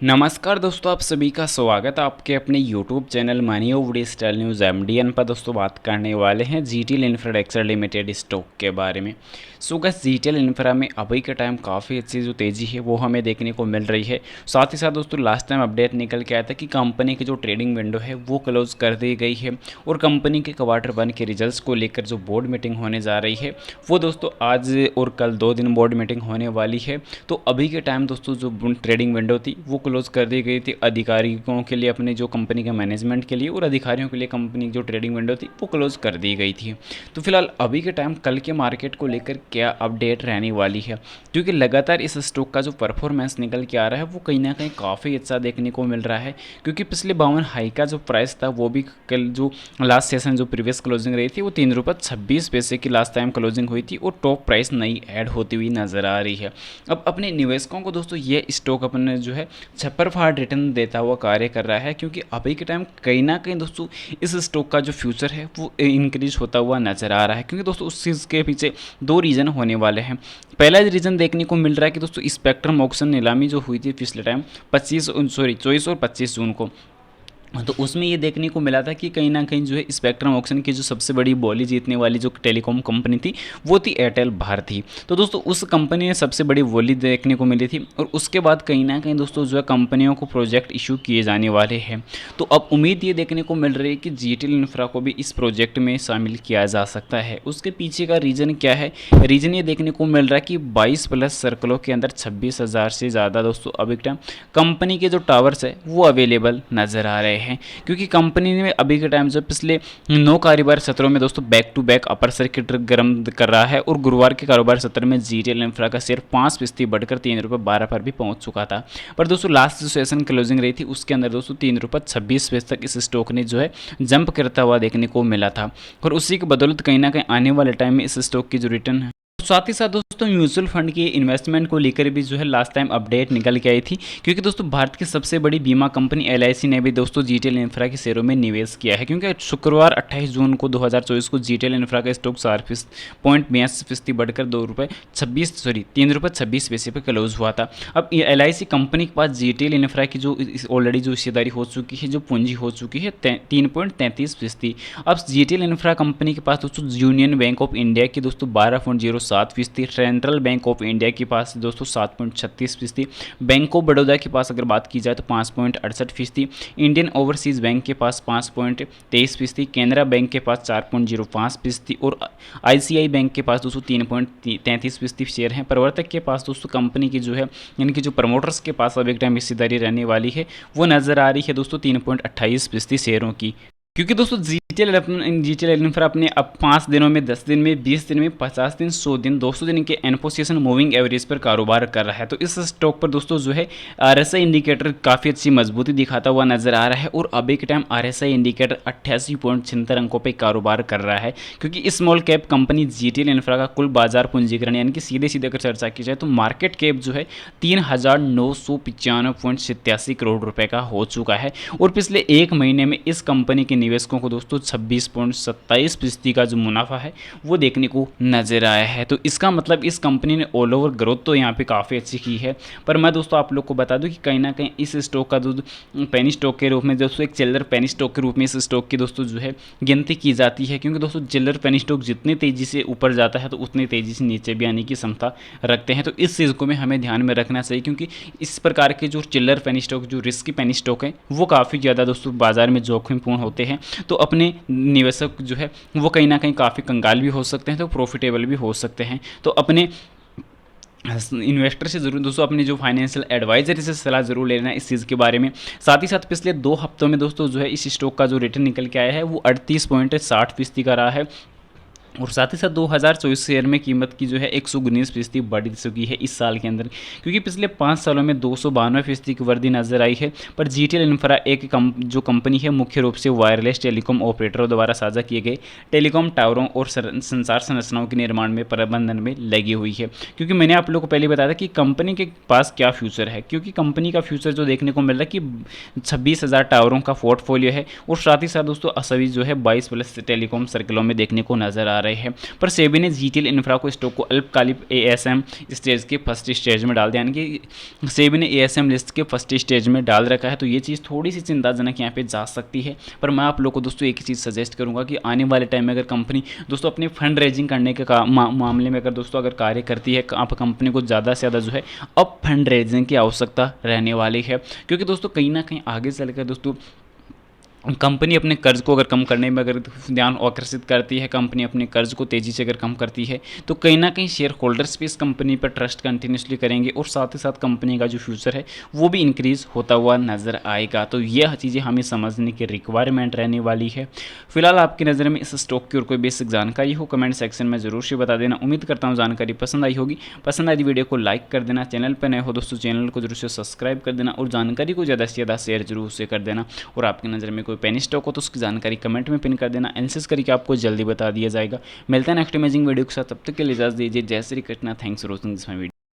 नमस्कार दोस्तों, आप सभी का स्वागत है आपके अपने YouTube channel money of digital news MDN पर। दोस्तों बात करने वाले हैं जीटीएल इंफ्रास्ट्रक्चर लिमिटेड स्टॉक के बारे में। सो गाइस, जीटीएल इंफ्रा में अभी के टाइम काफ़ी अच्छी जो तेज़ी है वो हमें देखने को मिल रही है। साथ ही साथ दोस्तों लास्ट टाइम अपडेट निकल के आया था कि कंपनी की जो ट्रेडिंग विंडो है वो क्लोज कर दी गई है और कंपनी के Q1 के रिजल्ट्स को लेकर जो बोर्ड मीटिंग होने जा रही है वो दोस्तों आज और कल 2 दिन बोर्ड मीटिंग होने वाली है। तो अभी के टाइम दोस्तों जो ट्रेडिंग विंडो थी वो क्लोज कर दी गई थी अधिकारियों के लिए, अपने जो कंपनी के मैनेजमेंट के लिए, और अधिकारियों के लिए कंपनी की जो ट्रेडिंग विंडो थी वो क्लोज कर दी गई थी। तो फिलहाल अभी के टाइम कल के मार्केट को लेकर क्या अपडेट रहने वाली है, क्योंकि लगातार इस स्टॉक का जो परफॉर्मेंस निकल के आ रहा है वो कहीं ना कहीं काफ़ी अच्छा देखने को मिल रहा है। क्योंकि पिछले 52 हाई का जो प्राइस था वो भी कल जो लास्ट सेशन जो प्रीवियस क्लोजिंग रही थी वो ₹3.26 की लास्ट टाइम क्लोजिंग हुई थी और टॉप प्राइस नई ऐड होती हुई नजर आ रही है। अब अपने निवेशकों को दोस्तों ये स्टॉक अपने जो है छप्पर फाड़ रिटर्न देता हुआ कार्य कर रहा है, क्योंकि अभी के टाइम कहीं ना कहीं दोस्तों इस स्टॉक का जो फ्यूचर है वो इंक्रीज होता हुआ नजर आ रहा है। क्योंकि दोस्तों उस चीज़ के पीछे 2 रीज़न होने वाले हैं। पहला रीज़न देखने को मिल रहा है कि दोस्तों स्पेक्ट्रम ऑक्शन नीलामी जो हुई थी पिछले टाइम 24 और 25 जून को, तो उसमें ये देखने को मिला था कि कहीं ना कहीं जो है स्पेक्ट्रम ऑक्शन की जो सबसे बड़ी बोली जीतने वाली जो टेलीकॉम कंपनी थी वो थी एयरटेल भारती। तो दोस्तों उस कंपनी ने सबसे बड़ी बोली देखने को मिली थी और उसके बाद कहीं ना कहीं दोस्तों जो है कंपनियों को प्रोजेक्ट इशू किए जाने वाले हैं। तो अब उम्मीद ये देखने को मिल रही है कि जीटीएल इंफ्रा को भी इस प्रोजेक्ट में शामिल किया जा सकता है। उसके पीछे का रीज़न क्या है? रीज़न ये देखने को मिल रहा है कि 22+ सर्कलों के अंदर 26,000 से ज़्यादा दोस्तों अभी टाइम कंपनी के जो टावर्स है वो अवेलेबल नज़र आ रहे हैं। क्योंकि कंपनी ने अभी के टाइम जो पिछले 9 कारोबार सत्रों में दोस्तों back to back upper circuit गर्म कर रहा है और गुरुवार के कारोबार सत्र में जीटीएल इंफ्रा का शेयर 5% बढ़कर ₹3.12 पर भी पहुंच चुका था। पर दोस्तों लास्ट जो सेशन क्लोजिंग रही थी उसके अंदर दोस्तों ₹3.26 तक इस स्टॉक ने जो है जंप करता हुआ देखने को मिला था और उसी की बदौलत कहीं ना कहीं आने वाले टाइम में इस स्टॉक की जो रिटर्न है। साथ ही साथ दोस्तों म्यूचुअल फंड के इन्वेस्टमेंट को लेकर भी जो है लास्ट टाइम अपडेट निकल के आई थी। क्योंकि दोस्तों भारत की सबसे बड़ी बीमा कंपनी LIC ने भी दोस्तों जीटीएल इंफ्रा के शेयरों में निवेश किया है। क्योंकि शुक्रवार 28 जून को 2024 को जीटीएल इंफ्रा का स्टॉक 4.82% बढ़कर ₹3.26 पे क्लोज हुआ था। अब LIC कंपनी के पास जीटीएल इंफ्रा की जो ऑलरेडी जो हिस्सेदारी हो चुकी है, जो पूंजी हो चुकी है 3.33%। अब जीटीएल इंफ्रा कंपनी के पास दोस्तों यूनियन बैंक ऑफ इंडिया की दोस्तों 12.07%, सेंट्रल बैंक ऑफ इंडिया के पास दोस्तों 7.36%, बैंक ऑफ बड़ौदा के पास अगर बात की जाए तो 5.68%, इंडियन ओवरसीज बैंक के पास 5.23%, कैनरा बैंक के पास 4.05% और ICICI बैंक के पास दोस्तों 3.33% शेयर हैं। प्रवर्तक के पास दोस्तों कंपनी की जो है यानी कि जो प्रमोटर्स के पास अब एक टाइम हिस्सेदारी रहने वाली है वो नज़र आ रही है दोस्तों 3.28% शेयरों की। क्योंकि दोस्तों जीटीएल इंफ्रा अपने अब 5 दिनों में, 10 दिन में, 20 दिन में, 50 दिन, 100 दिन, 200 दिन के एनपोसिएशन मूविंग एवरेज पर कारोबार कर रहा है। तो इस स्टॉक पर दोस्तों जो है RSI इंडिकेटर काफ़ी अच्छी मजबूती दिखाता हुआ नजर आ रहा है और अभी के टाइम RSI इंडिकेटर 88.76 अंकों पर कारोबार कर रहा है। क्योंकि small cap company GTL infra का कुल बाजार पूंजीकरण यानी कि सीधे सीधे अगर चर्चा की जाए तो मार्केट कैप जो है 3,995.87 करोड़ रुपए का हो चुका है और पिछले 1 महीने में इस कंपनी के निवेशकों को दोस्तों 26.27% का जो मुनाफा है वो देखने को नजर आया है। तो इसका मतलब इस कंपनी ने ऑल ओवर ग्रोथ तो यहाँ पे काफ़ी अच्छी की है। पर मैं दोस्तों आप लोग को बता दूं कि कहीं ना कहीं इस स्टॉक का जो पेनी स्टॉक के रूप में दोस्तों एक चिल्लर पेनी स्टॉक के रूप में इस स्टॉक की दोस्तों जो है गिनती की जाती है। क्योंकि दोस्तों चिल्लर पेनी स्टॉक जितनी तेज़ी से ऊपर जाता है तो उतनी तेज़ी से नीचे भी आने की क्षमता रखते हैं। तो इस चीज़ को में हमें ध्यान में रखना चाहिए, क्योंकि इस प्रकार के जो चिल्लर पेनी स्टॉक, जो रिस्की पेनी स्टॉक है वो काफ़ी ज़्यादा दोस्तों बाजार में जोखिमपूर्ण होते हैं। तो अपने निवेशक जो है वो कहीं ना कहीं काफ़ी कंगाल भी हो सकते हैं, तो प्रॉफिटेबल भी हो सकते हैं। तो अपने इन्वेस्टर से ज़रूर दोस्तों अपने जो फाइनेंशियल एडवाइजर से सलाह जरूर लेना है इस चीज़ के बारे में। साथ ही साथ पिछले 2 हफ्तों में दोस्तों जो है इस स्टॉक का जो रिटर्न निकल के आया है वो 38.60% का रहा है और साथ ही साथ 2024 शेयर में कीमत की जो है 119% बढ़ चुकी है इस साल के अंदर। क्योंकि पिछले 5 सालों में 292% की वृद्धि नजर आई है। पर जीटीएल इंफ्रा एक जो कंपनी है मुख्य रूप से वायरलेस टेलीकॉम ऑपरेटरों द्वारा साझा किए गए टेलीकॉम टावरों और संचार संरचनाओं के निर्माण में प्रबंधन में लगी हुई है। क्योंकि मैंने आप लोगों को पहले बताया था कि कंपनी के पास क्या फ्यूचर है। क्योंकि कंपनी का फ्यूचर जो देखने को मिल रहा है कि 26,000 टावरों का पोर्टफोलियो है और साथ ही साथ दोस्तों सभी जो है 22+ टेलीकॉम सर्कलों में देखने को नजर आ रहे हैं। पर सेबी ने जीटीएल इंफ्रा को स्टॉक को अल्पकालिक एएसएम स्टेज के फर्स्ट स्टेज में डाल दिया, यानी कि सेबी ने एएसएम लिस्ट के फर्स्ट स्टेज में डाल रखा है। तो ये चीज़ थोड़ी सी चिंताजनक यहाँ पे जा सकती है। पर मैं आप लोग को दोस्तों एक ही चीज़ सजेस्ट करूँगा कि आने वाले टाइम में अगर कंपनी दोस्तों अपने फंड रेजिंग करने के मामले में अगर दोस्तों अगर कार्य करती है, आप कंपनी को ज़्यादा से ज़्यादा जो है अब फंड रेजिंग की आवश्यकता रहने वाली है। क्योंकि दोस्तों कहीं ना कहीं आगे चलकर दोस्तों कंपनी अपने कर्ज को अगर कम करने में अगर ध्यान आकर्षित करती है, कंपनी अपने कर्ज को तेज़ी से अगर कम करती है, तो कहीं ना कहीं शेयर होल्डर्स भी इस कंपनी पर ट्रस्ट कंटिन्यूसली करेंगे और साथ ही साथ कंपनी का जो फ्यूचर है वो भी इंक्रीज़ होता हुआ नज़र आएगा। तो यह चीज़ें हमें समझने की रिक्वायरमेंट रहने वाली है। फिलहाल आपकी नज़र में इस स्टॉक की और कोई बेसिक जानकारी हो कमेंट सेक्शन में ज़रूर से बता देना। उम्मीद करता हूँ जानकारी पसंद आई होगी। पसंद आई वीडियो को लाइक कर देना, चैनल पर नए हो दोस्तों चैनल को जरूर से सब्सक्राइब कर देना और जानकारी को ज़्यादा से ज़्यादा शेयर जरूर से कर देना। और आपकी नज़र में कोई पेनी स्टॉक हो तो की जानकारी कमेंट में पिन कर देना, एनालिसिस करके आपको जल्दी बता दिया जाएगा। मिलता है नेक्स्ट अमेजिंग वीडियो के साथ, तब तक के लिए इजाजत दीजिए। जय Shri Krishna, thanks for watching this my video.